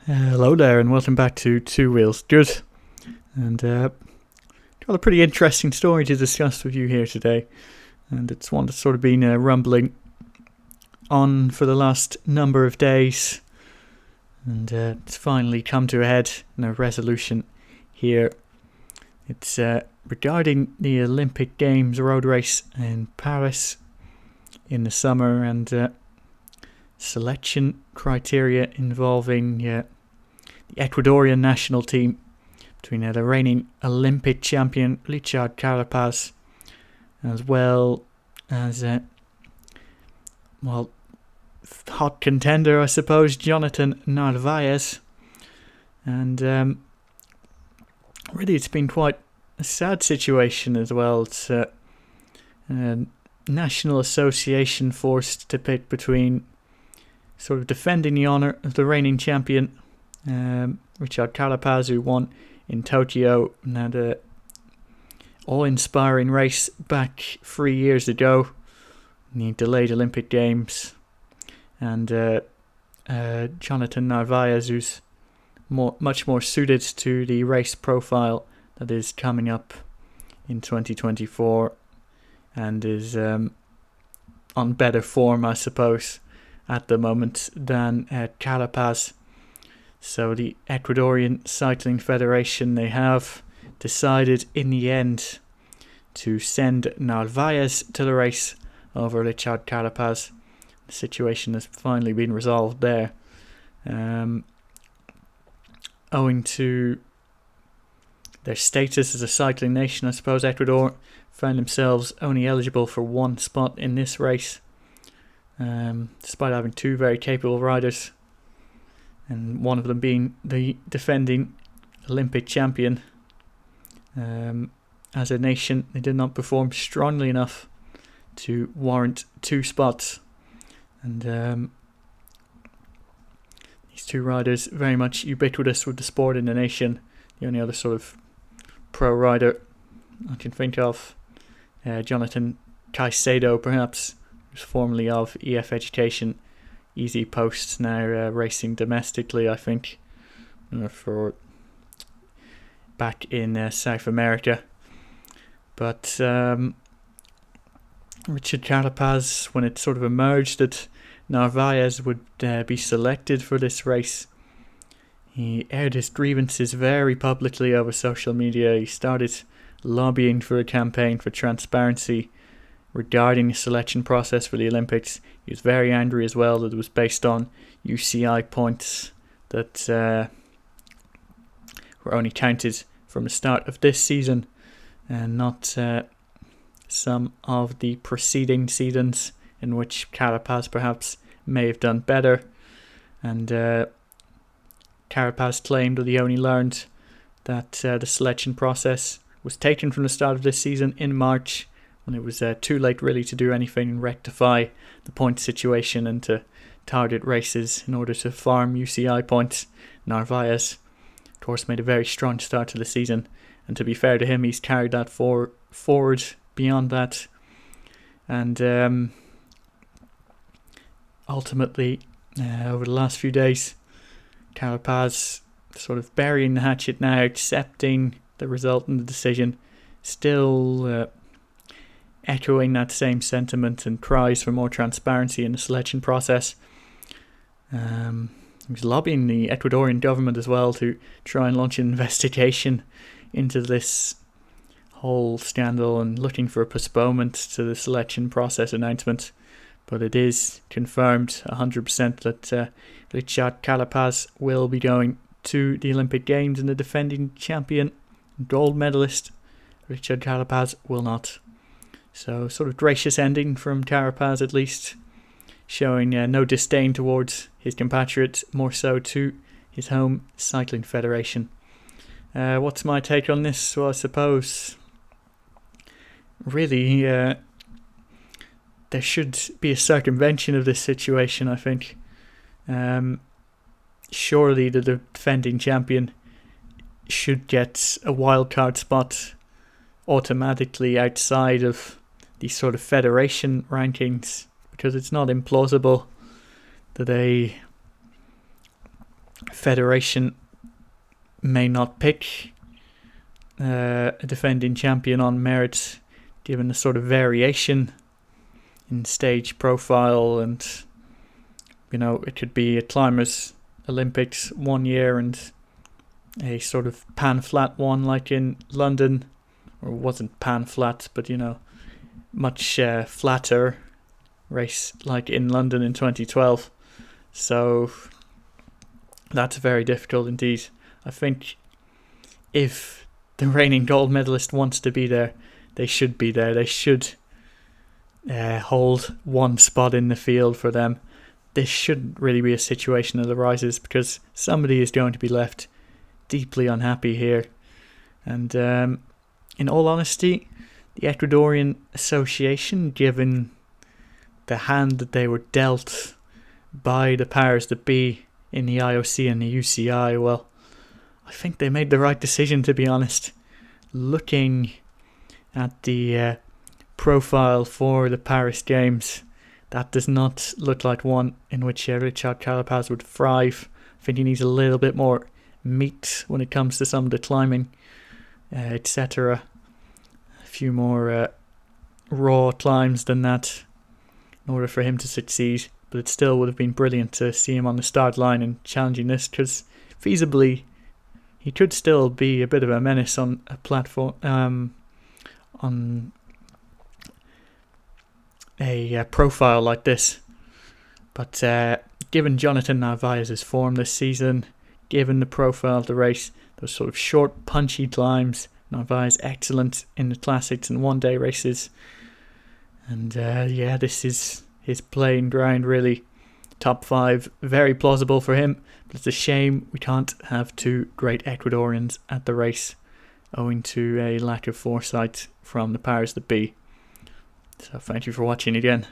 Hello there, and welcome back to Two Wheels Good. And got a pretty interesting story to discuss with you here today, and it's one that's sort of been rumbling on for the last number of days, and it's finally come to a head in a resolution here. It's regarding the Olympic Games road race in Paris in the summer, and selection criteria involving the Ecuadorian national team between the reigning Olympic champion Richard Carapaz, as well as hot contender, I suppose, Jhonatan Narvaez. And really it's been quite a sad situation as well. It's a national association forced to pick between sort of defending the honour of the reigning champion, Richard Carapaz, who won in Tokyo and had an awe-inspiring race back 3 years ago in the delayed Olympic Games, and Jhonatan Narvaez, who's much more suited to the race profile that is coming up in 2024 and is on better form, I suppose, at the moment than Carapaz. So the Ecuadorian Cycling Federation, they have decided in the end to send Narvaez to the race over Richard Carapaz. The situation has finally been resolved there. Owing to their status as a cycling nation, I suppose Ecuador found themselves only eligible for one spot in this race, despite having two very capable riders, and one of them being the defending Olympic champion. As a nation, they did not perform strongly enough to warrant two spots, and these two riders very much ubiquitous with the sport in the nation. The only other sort of pro rider I can think of, Jonathan Caicedo, perhaps, who's formerly of EF Education, Easy Posts, now racing domestically, I think, for back in South America. But Richard Carapaz, when it sort of emerged that Narvaez would be selected for this race, he aired his grievances very publicly over social media. He started lobbying for a campaign for transparency regarding the selection process for the Olympics. He was very angry as well that it was based on UCI points that were only counted from the start of this season and not some of the preceding seasons in which Carapaz perhaps may have done better. And Carapaz claimed that he only learned that the selection process was taken from the start of this season in March, when it was too late really to do anything and rectify the point situation and to target races in order to farm UCI points. Narvaez, of course, made a very strong start to the season, and to be fair to him, he's carried that forward beyond that. And ultimately, over the last few days, Carapaz sort of burying the hatchet now, accepting the result and the decision, still echoing that same sentiment and cries for more transparency in the selection process. He was lobbying the Ecuadorian government as well to try and launch an investigation into this whole scandal and looking for a postponement to the selection process announcement. But it is confirmed 100% that Richard Carapaz will be going to the Olympic Games, and the defending champion, gold medalist, Richard Carapaz, will not. So sort of gracious ending from Carapaz, at least, showing no disdain towards his compatriot, more so to his home cycling federation. What's my take on this? Well, I suppose really there should be a circumvention of this situation, I think. Surely the defending champion should get a wildcard spot automatically outside of these sort of federation rankings, because it's not implausible that a Federation may not pick a defending champion on merit, given the sort of variation in stage profile, and it could be a climbers Olympics one year and a sort of pan flat one like in London, or it wasn't pan flat, but much flatter race like in London in 2012. So that's very difficult indeed. I think if the reigning gold medalist wants to be there, they should be there. They should hold one spot in the field for them. This shouldn't really be a situation that arises, because somebody is going to be left deeply unhappy here. And in all honesty, the Ecuadorian Association, given the hand that they were dealt by the powers that be in the IOC and the UCI, well, I think they made the right decision, to be honest. Looking at the profile for the Paris Games, that does not look like one in which Richard Carapaz would thrive. I think he needs a little bit more meat when it comes to some of the climbing, etc. A few more raw climbs than that in order for him to succeed. But it still would have been brilliant to see him on the start line and challenging this, because feasibly he could still be a bit of a menace on a platform, on a profile like this. But given Jhonatan Narvaez's form this season, given the profile of the race, those sort of short, punchy climbs, Narvaez excellent in the classics and one-day races. And this is his playing ground, really. Top 5, very plausible for him. But it's a shame we can't have two great Ecuadorians at the race, owing to a lack of foresight from the powers that be. So thank you for watching again.